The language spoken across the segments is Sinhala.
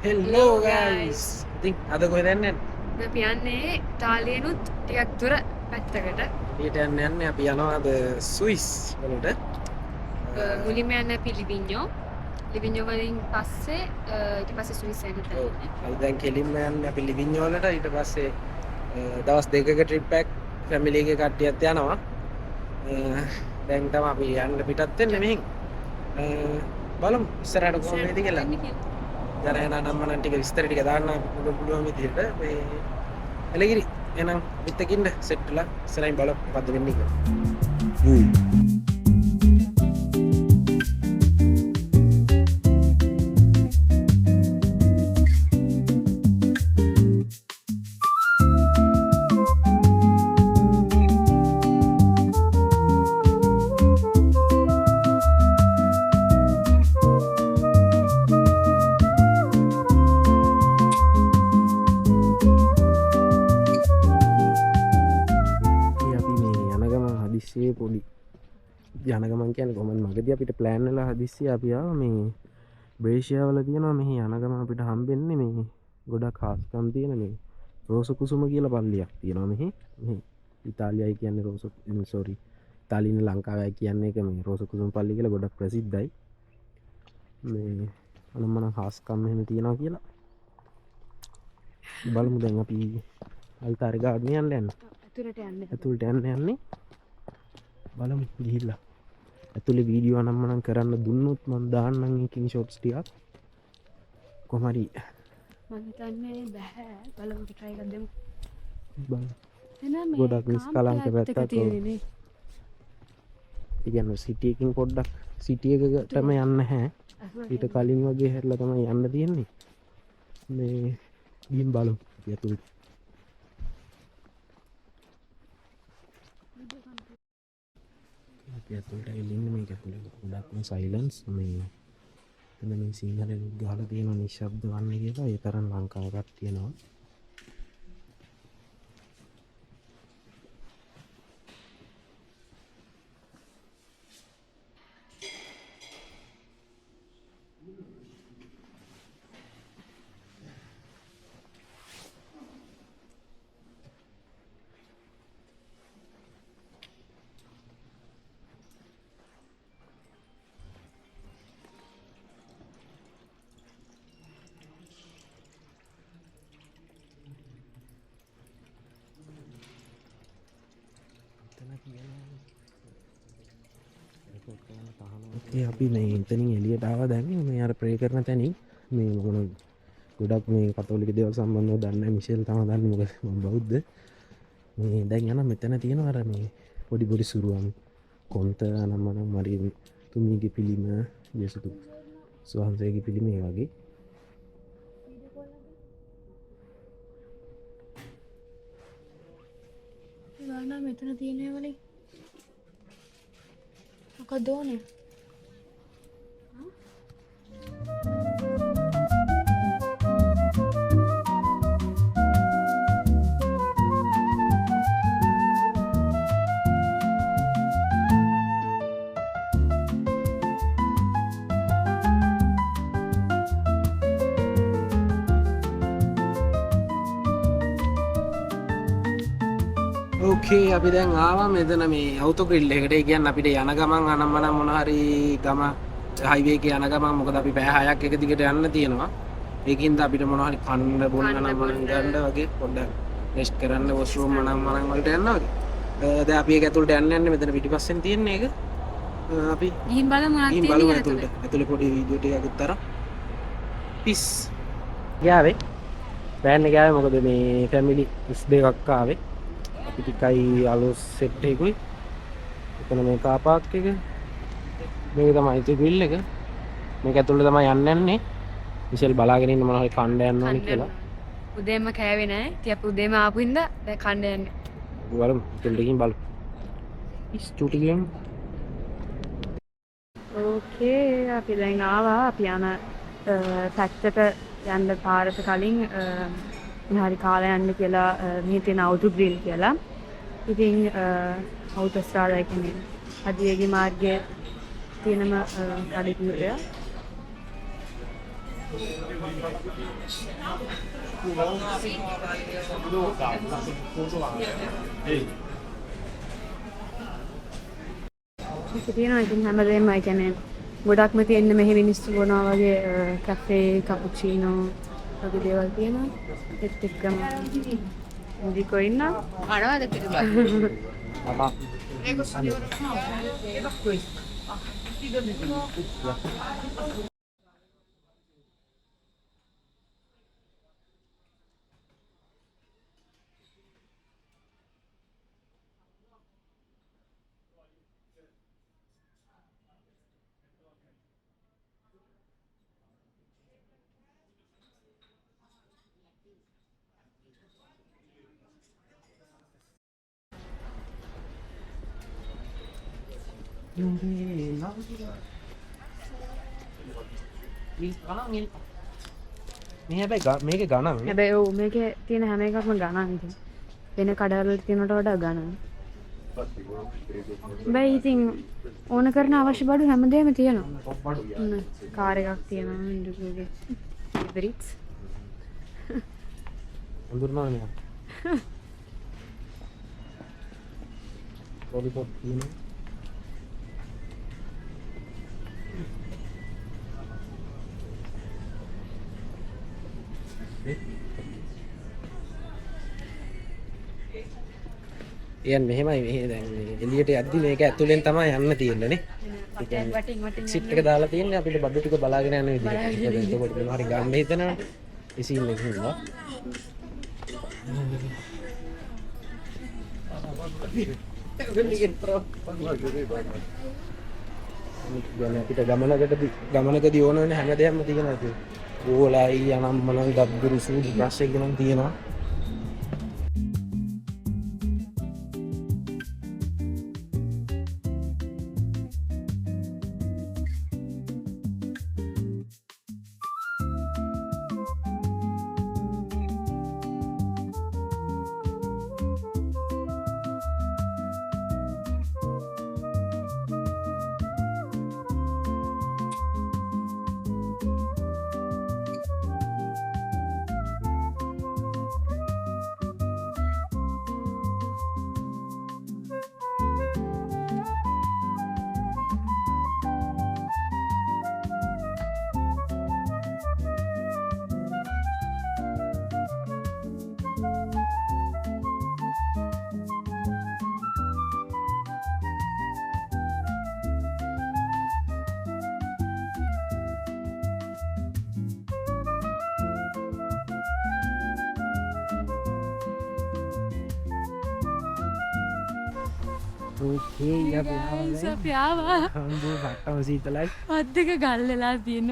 Hello guys. ඉතින් අද කොහෙද යන්නේ? අපි යන්නේ ඉතාලියනුත් ටිකක් දුර පැත්තකට. එළියට යන්නේ අපි යනවා අද ස්විස් වලට. මුලින්ම යන්නේ අපි ලිවිඤ්ඤෝ. ලිවිඤ්ඤෝ වලින් පස්සේ ඊට පස්සේ ස්විස් එකට ඔව්. යන්නේ. අපි දැන් කෙලින්ම යන්නේ අපි ලිවිඤ්ඤෝ වලට. ඊට පස්සේ දවස් දෙකක ට්‍රිප් එකක් ෆැමිලි එකේ කට්ටියත් යනවා. දැන් තමයි අපි යන්න පිටත් වෙන්නේ මෙහින්. බලමු ඉස්සරහට කොහොමද කියලා. ජනයන නම් මනම් ටික විස්තර ටික දාන්න පුළුවන් විදිහට මේ එළගිරි එහෙනම් අපිත් එක්කින්න සෙට් වෙලා ඉස්සරහින් බලමු මොකද්ද වෙන්නේ කියලා. පොඩි යන ගමන් කියන්නේ කොහොමද මගදී අපිට ප්ලෑන් වෙලා හදිස්සිය අපි ආවා මේ බ්‍රේෂියා වල තියෙනවා මෙහි යන ගමන් අපිට හම්බෙන්නේ මේ ගොඩක් ખાස්කම් තියෙන මේ රෝස කුසුම කියලා පල්ලියක් තියෙනවා මෙහි ඉතාලියයි කියන්නේ රෝස සෝරි ඉතාලියන් ලංකාවයි කියන්නේ ඒක මේ රෝස කුසුම පල්ලිය කියලා ගොඩක් ප්‍රසිද්ධයි මේ අනම්මන ખાස්කම් මෙහෙම තියෙනවා කියලා බලමු දැන් අපි අල්තාරේ ගාඩන් යන්න ඇතුළට යන්නේ බලමු ගිහිල්ලා ඇතුලේ වීඩියෝ අනම්මනම් කරන්න දුන්නොත් මම දාන්නම් එකකින් ෂොට්ස් ටිකක් කොහොම හරි මම හිතන්නේ බෑ බලමු try එකක් දෙමු බලමු ගොඩක් නිස්කලංක පැත්තක් ඒ කියන්නේ සිටි එකකින් පොඩ්ඩක් සිටි එකකටම යන්න නැහැ ඊට කලින් වගේ හැරලා තමයි යන්න තියෙන්නේ මේ ගිහින් බලමු ඇතුලේ ඇතුළට ඇවිල්ලා මේක ඇතුලේ ගොඩක්ම සයිලන්ස් මේ එතන මේ සිංහලෙන් ගහලා තියෙන නිශ්ශබ්ද වන්නේ කියලා ඒ තරම් ලංකාවකට තියෙනවා අපි මේ එතනින් එළියට ආවා දැන් මේ අර ප්‍රේ කරන තැනින් මේ මොන ගොඩක් මේ කතෝලික දේවල් සම්බන්ධව දන්නේ මිෂෙල් තමයි දන්නේ මොකද මම බෞද්ධ මේ දැන් යන මෙතන තියෙනවා අර මේ පොඩි පොඩි සුරුවම් කොන්ත නම් මරි තුමිගේ පිළිම යේසුස් වහන්සේගේ පිළිම ඒ වගේ ගානා මෙතන තියෙන්නේ වලේ මොකද ඕනේ ඕකේ අපි දැන් ආවා මෙතන මේ අවුටෝ ග්‍රිල් එකට. ඒ කියන්නේ අපිට යන ගමන් අනම්මනම් මොන හරි ගම හයිවේ එකේ යන ගමන් මොකද අපි පැය 6ක් එක දිගට යන්න තියෙනවා. ඒකින්ද අපිට මොන හරි කන්න බොන්න නම් මනම් ගන්න වගේ පොඩ්ඩක් රෙස්ට් කරන්න වොෂ්රූම් මනම් වලට යන්න වගේ. දැන් අපි ඒක ඇතුළට යන්නේ මෙතන පිටිපස්සෙන් තියෙන්නේ ඒක. අපි ගිහින් බලමු මොනවද තියෙන්නේ ඇතුළට. ඇතුළේ පොඩි වීඩියෝ ටිකක් උත්තර. පිස්. ගියාවේ. බෑන් එක ගියාවේ මොකද මේ ෆැමිලි 32ක් ආවේ. අපි ටිකයි අලුත් සෙට් එකකුයි එතන මේ කාර් පාක් එක මේක තමයි ඉති ග්‍රිල් එක මේක ඇතුළේ තමයි යන්නේ මිෂෙල් බලාගෙන ඉන්න මොනවා හරි කණ්ඩ යන්න ඕනේ කියලා උදේම කෑවේ නැහැ ඉතින් අපි උදේම ආපු හින්දා දැන් කණ්ඩ යන්නේ බලමු දෙල්ලකින් බලමු ස්ටුටි ගේම් ඕකේ අපි දැන් ආවා අපි යන පැත්තට යන්න පාරට කලින් හරි කාලා යන්න කියලා මේ තියෙන අවුටු ග්‍රිල් කියලා. ඉතින් අවුටෝස්ට්‍රාඩා කියන්නේ අධිවේගී මාර්ගයේ තියෙනම කඩේකට ඒක තියෙනවා ඉතින් හැමදේම ඒ කියන්නේ ගොඩක්ම තියෙන්නේ මෙහි මිනිස්සු බොනවා වගේ කැෆේ කැපුචිනෝ වගේ දේවල් තියෙනවා ඒත් එක්කම මුදිකෝ ඉන්න අනවද කියලා මේ හැබැයි මේකේ ගණන් හැබැයි ඔව් මේකේ තියෙන හැම එකක්ම ගණන් ඉතින් වෙන කඩවල තියෙනට වඩා ගණන් හැබැයි ඉතින් ඕන කරන අවශ්‍ය බඩු හැමදේම තියෙනවා කාර් එකක් තියෙනවා ඉන්ඩිගෝගේ ඉබරිට්ස් හඳුනනවා නේ ලොලිපොප් තියෙනවා එයන් මෙහෙමයි මෙහෙ දැන් එළියට යද්දි මේක ඇතුලෙන් තමයි යන්න තියෙන්නේ නේ. එක්සිට් එක දාලා තියෙන්නේ අපිට බඩු ටික බලාගෙන යන විදිහට. එතකොට මොනවා හරි ගන්න හිතනවා. ඒ සීන් එක හින්දා. දැන් අපිට ගමනකදී ඕන වෙන හැමදේම තියෙනවා ඒක. ගෝලයි අනම්මනම් ගබ්බුරු සූදු බ්‍රෂ් එක නම් තියෙනවා. ඕකේ අපි ආවා හම්බු වට්ටම සීතලයි අත් දෙක ගල් වෙලා තියෙන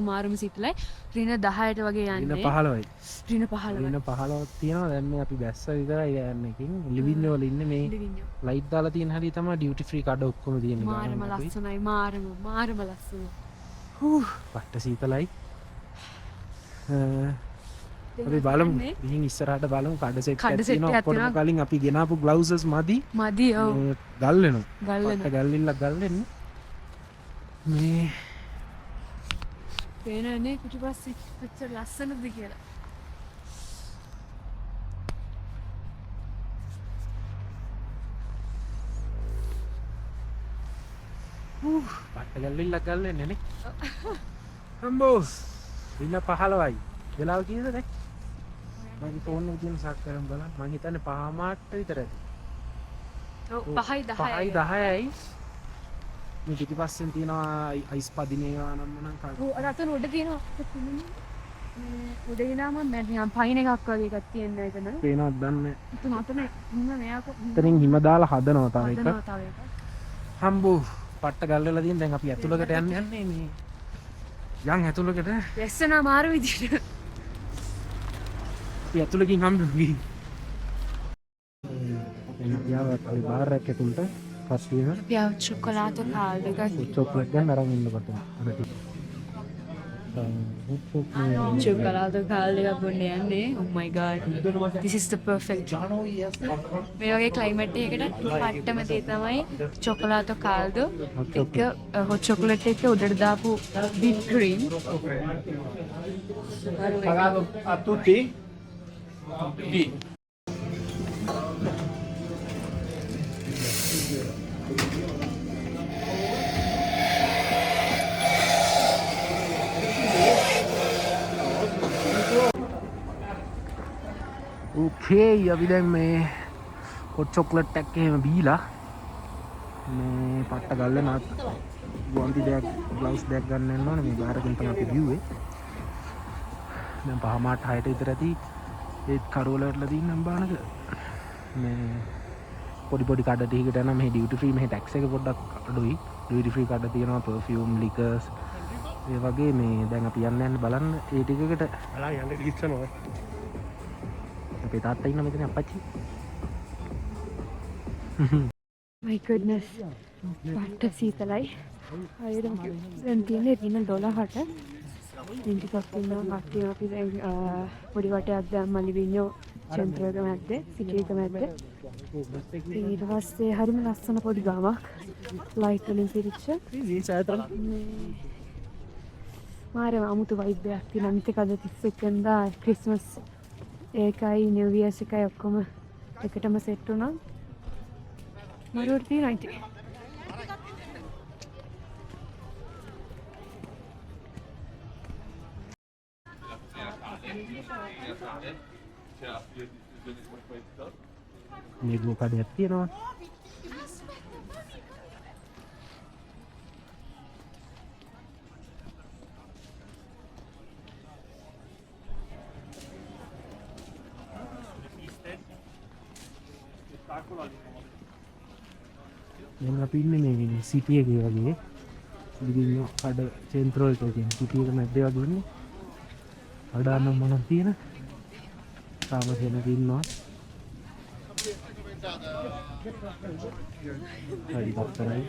මාරම සීතලයි රින 10ට වගේ ඉන්න යන්නේ 15යි රින 15 ඉන්න 15ක් තියෙනවා දැන් මේ අපි බැස්ස විතරයි යන්නේ කින් ලිවින් වල ඉන්නේ මේ ලයිට් දාලා තියෙන හැටි තමයි ඩියුටි ෆ්‍රී කාඩ ඔක්කොම තියෙන්නේ මාරම ලස්සනයි මාරම ලස්සනයි වට්ට සීතලයි අපි බලමු ගිහින් ඉස්සරහට බලමු කඩ සෙට් එකක් තියෙනවා ඔක්කොම කලින් අපි ගෙනාපු ග්ලව්සස් මදි ඔව් ගල් වෙනවා ගල්ලිල්ලක් ගල් වෙන්න මේ පේනනේ පිටිපස්සේ කොච්චර ලස්සනද කියලා පට්ට ගල්ලිල්ලක් ගල් වෙන්නේ නේ හම්බෝ ඉන්න 15යි වෙලාව කීයද දැන් මගේ ෆෝන් එකේ තියෙන සක් කරන් බලන්න මං හිතන්නේ 5 මාට්ට විතර ඇති ඔව් 5යි 10යි මේ පිටිපස්සෙන් තියෙනවා අයිස් පදිනේවා නම් මනම් ඔව් අර අතන උඩ තියෙනවා උඩ ඉනාම මම නිකන් පයින් එකක් වගේ එකක් තියෙනවා එතන පේනවද දන්නේ අතන හිම මෙයාක එතනින් හිම දාලා හදනවා තව එකක් තව එකක් හම්බෝ පට්ට ගල් වෙලා තියෙන දැන් අපි ඇතුළකට යන්නේ මේ යන් ඇතුළකට වැස්සන මාරු විදියට අපි ඇතුළකින් හම්බුනේ එන්න යාවත් අපි බාර් එකක තුන්ට ෆස්ට් වීම පියාව චොකලාට කාල් එකක් චොක්ලට් ගන්න අරන් ඉන්නකොට අර චොකලාට කාල් එකක් බොන්න යන්නේ. Oh my god. This is the perfect. මේ වගේ climate එකකට පට්ටම දේ තමයි චොකලාට කාල්ද එක hot chocolate එක උඩට දාපු whipped cream. Pagato a tutti? Sì. ඕකේ අපි දැන් මේ හොට් චොක්ලට් එකක් එහෙම බීලා මේ පට්ට ගල්ල නාත් ගුවන්ති දෙයක් ග්ලව්ස් දෙයක් ගන්න යන්න ඕනේ මේ බාරකින් තමයි අපි බිව්වේ දැන් පහමාට 6ට විතර ඇති ඒත් කරවලටලා තියෙන අම්බානක මේ පොඩි පොඩි කඩ ටිකකට යනවා මේ ඩියුටි ෆ්‍රී මේ ටැක්ස් එක පොඩ්ඩක් අඩුයි ඩියුටි ෆ්‍රී කඩ තියෙනවා පර්ෆියුම් ලිකර්ස් ඒ වගේ මේ දැන් අපි යන්න බලන්න ඒ ටිකකට Allora, io andrei a dire අපේ තාත්තා ඉන්න මෙතන අප්පච්චි My goodness. පට්ට සීතලයි. හරියට දැන් තියෙන්නේ දින 12ට. ඉතින් ටිකක් ඉන්නවා කට්ටිය අපි දැන් පොඩි වටයක් දැම්මා ලිවිඤ්ඤෝ චෙන්ත්‍රයක මැද්දේ සිටියක මැද්දේ. ඊට පස්සේ හරිම ලස්සන පොඩි ගමක්. ලයිට් වලින් පිරිච්ච. මාරේ අමුතු වයිබ් එකක් තියෙනවා. අනිත් එක අද 31 වෙනිදා ක්‍රිස්මස් ඒකයි නිව් ඉයර්ස් එකයි ඔක්කොම එකටම සෙට් වුණා. මරුවට තියෙනවා ඉතින්. මේ ගෝ කඩයක් තියෙනවා. දැන් අපි ඉන්නේ මේ සිටි එකේ වගේ ලිවිඤ්ඤෝ කඩ චෙන්ත්‍රෝ එකේ තියෙන සිටි එක මැද්දේ වගේ ඉන්නේ. අඩානම් මොනක් තියෙන? තාම කෙනෙක් ඉන්නවා. හරි පතරයි.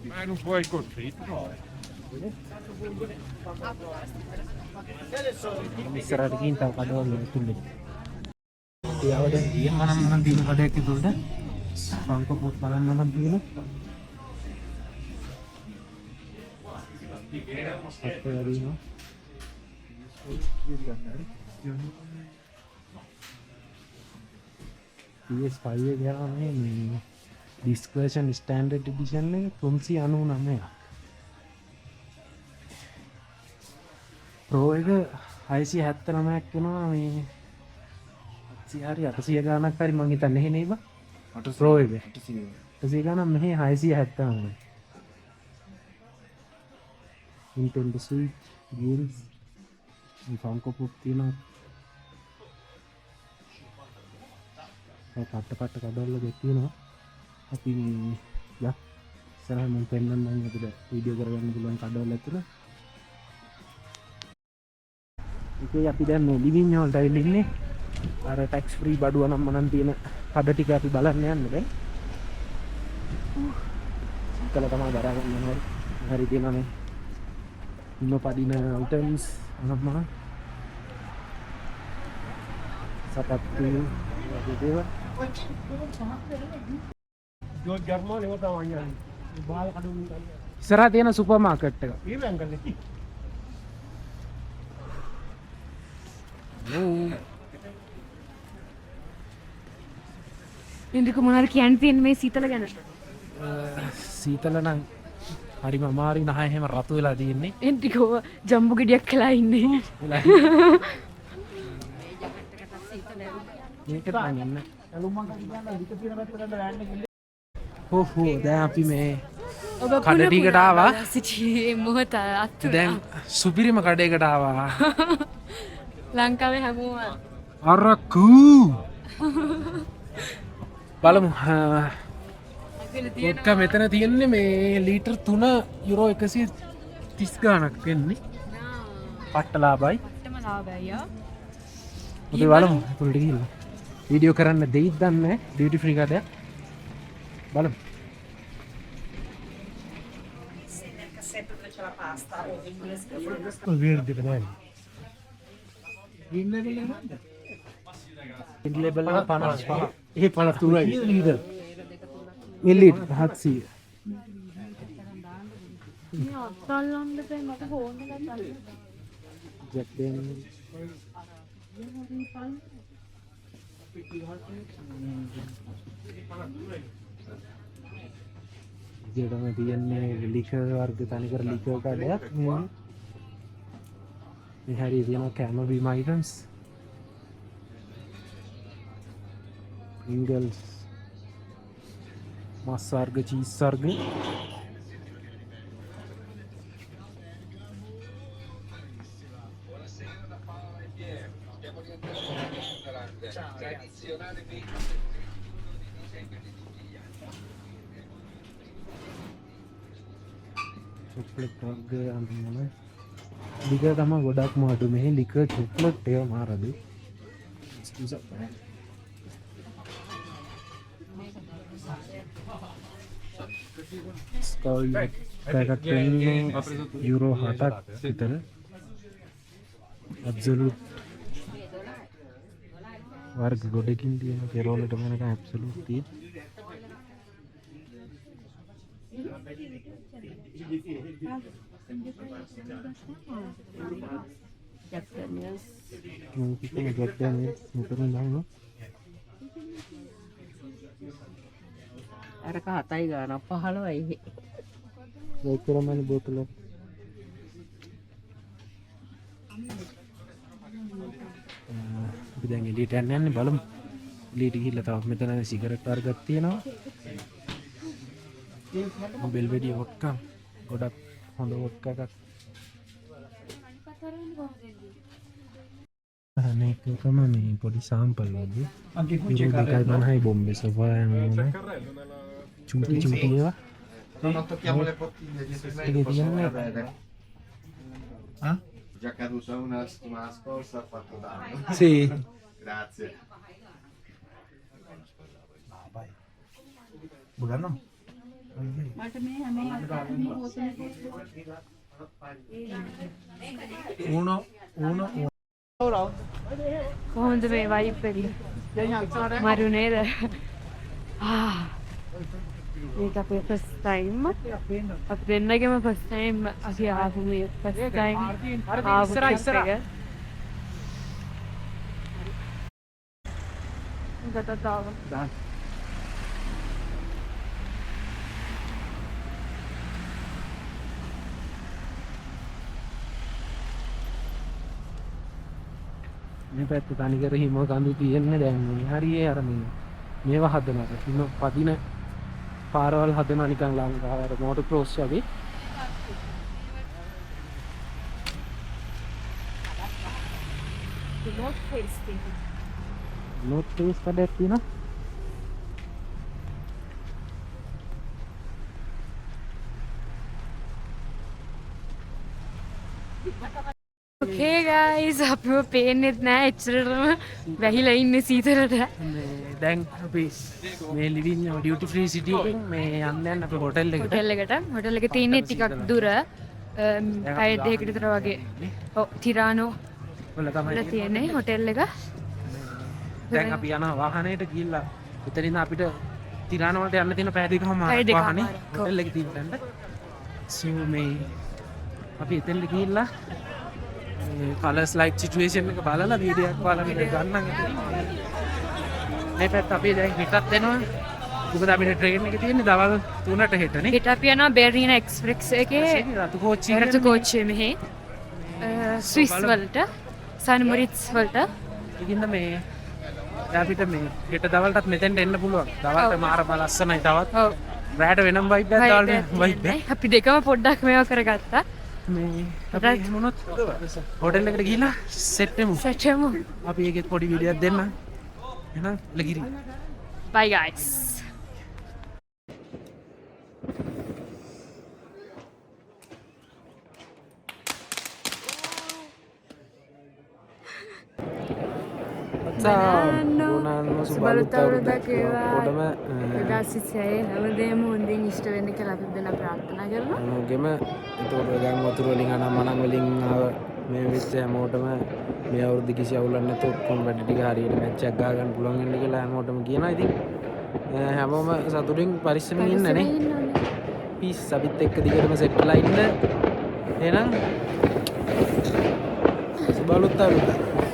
Ma non puoi così. ඉස්සරහට ගිහින් තව කඩවල තුල්ලේ. ඒව දැන් ගියන් මනම් දින කඩයක් ඇතුළට පංක පොත් බලන්න නම් දින. PS5 එක ගියාම මේ ඩිස්ක් version standard edition එක 399ක්. Pro එක 679ක් වෙනවා මේ 700 හරි 800 ගාණක් හරි මං හිතන්නේ එහෙ නේද? Pro එක 800 ගාණක් මෙහි 679යි. Nintendo Switch games මේ Funko Pop තියෙනවා. පට්ට කඩවල දෙක තියෙනවා. අපි යා ඉස්සරහ මම පෙන්නන්නම් අපිට වීඩියෝ කරගන්න පුළුවන් කඩවල ඇතුළ. ඉතින් අපි දැන් මේ ලිවිඤ්ඤෝ වලට ඇවිල්ලා ඉන්නේ. අර ටැක්ස් ෆ්‍රී බඩුව නම් මනම් තියෙන කඩ ටික අපි බලන්න යන්නේ දැන්. ඉතල තමයි දරා ගන්න ඕනේ. හරි තියෙනවා මේ. ඉන්න පදින items අනම්මන. සපත්තු වගේ දේවල්. Io Germania vota mangiare. Bal kadun. ඉස්සරහ තියෙන සුපර් මාකට් එක. Io vengo lì. ඉන්දික මොනවාද කියන්න තියෙන්නේ මේ සීතල ගැන? සීතල නම් හරිම අමාරුයි නහය එහෙම රතු වෙලා තියෙන්නේ. ඉන්දික ජම්බු ගෙඩියක් කළා ඉන්නේ. මේක තමයි යන්න. හෝ දැන් අපි මේ කඩ ටිකට ආවා. සිටියේ මොහොත අත්තු. දැන් සුපිරිම කඩේකට ආවා. ලංකාවේ හැමෝම අරකු බලමු. ඔක්ක මෙතන තියෙන්නේ මේ ලීටර් 3 යුරෝ 130 ගාණක් වෙන්නේ. පට්ට ලාභයි. පට්ටම ලාභයි යා. අපි බලමු උඩට ගිහිල්ලා. වීඩියෝ කරන්න දෙයිද දන්නේ නැහැ. ඩියුටි ෆ්‍රී කාඩයක්. බලමු. Verde, né? ඉන් ලේබල් එක 55. ඒ 53යි. ලීඩර්. එලිට් 700. මේ අත්ල්ලන්න බෑ මට ෆෝන් එකක් අල්ලන්න. ජැක් දෙන්න. ඉතින් තමයි තියන්නේ ලිකර් වර්ග තනිකර ලිකර් කඩයක් මේ හැරි තියෙනවා කැමබීම් අයිටම්ස් ඉන්ගල්ස් මස් වර්ග චීස් වර්ග චොක්ලට් වර්ග අඳුනන ලිකර් තමයි ගොඩක්ම අඩු මෙහි ලිකර් චොක්ලට් එක මාරද ස්කෝල් පැකට් වෙන්නේ යුරෝ 7ක් විතර ඇබ්සලූට් වර්ග ගොඩකින් තියෙන කෙරෝලට වෙනකන් ඇබ්සලූට් තියෙන අරක 7යි ගානක් 15යි. ඒක කරමනේ බෝතල අපි දැන් එළියට යන්නේ බලමු එළියට ගිහිල්ලා තව මෙතන සිගරට් වර්ගයක් තියෙනවා බෙල්වෙඩිය වොඩ්කා ගොඩක් හොඳ වොඩ්කා එකක් මේක තමයි මේ පොඩි සාම්පල් වගේ යුරෝ 2.50යි බොම්බේ සොෆා යනවා චුටි චුටි ඒවා Non tocchiamo le bottiglie dietro i Devi miei, possiamo dire- bere? Ah? Già caduto una settimana scorsa, ha fatto danno. sì Grazie. Bukan මට මේ හැම එකක්ම බෝතලෙක uno. කොහොමද මේ වයිබ් එක? මරු නේද? මේක අපේ ෆස්ට් ටයිම්. අපි දෙන්නගේම ෆස්ට් ටයිම් අපි ආපු මේ ෆස්ට් ටයිම් ආපු trip එක. ගතතාව. මේ පැත්ත තනිකර හිම කඳු තියෙන්නේ දැන් මේ හරියේ අර මේවා හදනවා හිම පදින පාරවල් හදනවා නිකන් ලංකාවේ අර මෝටර් ක්‍රොස් වගේ not tasty. නෝට් ටේස් කඩයක් තියෙනවා Okay guys, අපිව පේන්නෙත් නෑ එච්චරටම වැහිලා ඉන්නේ සීතලට. දැන් අපි මේ ලිවින් ඩියුටි ෆ්‍රී සිටි එකෙන් මේ යන්න අපි හොටෙල් එකට හොටෙල් එක තියෙන්නේ ටිකක් දුර. පැය දෙකකට විතර වගේ. ඔව් තිරානෝ වල වල තමයි තියෙන්නේ හොටෙල් එක. දැන් අපි යන වාහනේට ගිහිල්ලා එතනින් අපිට තිරාන වලට යන්න තියෙන පැය දෙකම පැය දෙකමාරක්. වාහනේ හොටෙල් එකේ තියෙන තැනට සෝ මේ අපි එතනට ගිහිල්ලා කලර්ස් ලයිට් සිටුේෂන් එක බලලා වීඩියෝ එකක් බලලා මේක ගන්නම් මේ පැත්ත අපි දැන් හිටත් දෙනවා මොකද අපිට ට්‍රේන් එක තියෙන්නේ දවල් 3ට හෙටනේ හෙට අපි යනවා බෙර්ලින් එක්ස්ප්‍රෙස් එකේ රතු කෝච්චිය රතු කෝච්චිය මෙහි ස්විස් වලට සන්මොරිට්ස් වලට ඉතින් මේ අපිට මේ හෙට දවල්ටත් මෙතෙන්ට එන්න පුළුවන් දවල්ට මාර ලස්සනයි තවත් ඔව් රැට වෙනම් වයිබ් එකක් දාන්න වයිබ් එක අපි දෙකම පොඩ්ඩක් මේවා කරගත්තා. මේ අපි මොනොත් හොටෙල් එකට ගිහිල්ලා සෙට් වෙමු සැටමු. අපි ඒකෙත් පොඩි වීඩියෝ එකක් දෙන්න එහෙනම් ලගිරි Bye guys. Ciao, buona ඔයාලම සුබලුත් අවුරුද්දක් වේවා. ඔක්කොටම 2026 හැමදේම හොඳින් ඉෂ්ට වෙන්න කියලා අපි දෙනා ප්‍රාර්ථනා කරනවා. හැමෝගෙම ඒතකොට ගම් වතුර වලින් අනම් මනම් වලින් ආව මේ වෙච්ච හැමෝටම මේ අවුරුද්ද කිසි අවුලක් නැතුව ඔක්කොම වැඩ ටික හරියට මැච් එකක් ගහ ගන්න පුළුවන් වෙන්න කියලා හැමෝටම කියනවා. ඉතින් හැමෝම සතුටින් පරිස්සමෙන් ඉන්න නේ. පීස් අපිත් එක්ක දිගටම සෙට්ලා ඉන්න. එහෙනම් සුබලුත් අවුරුද්දක්.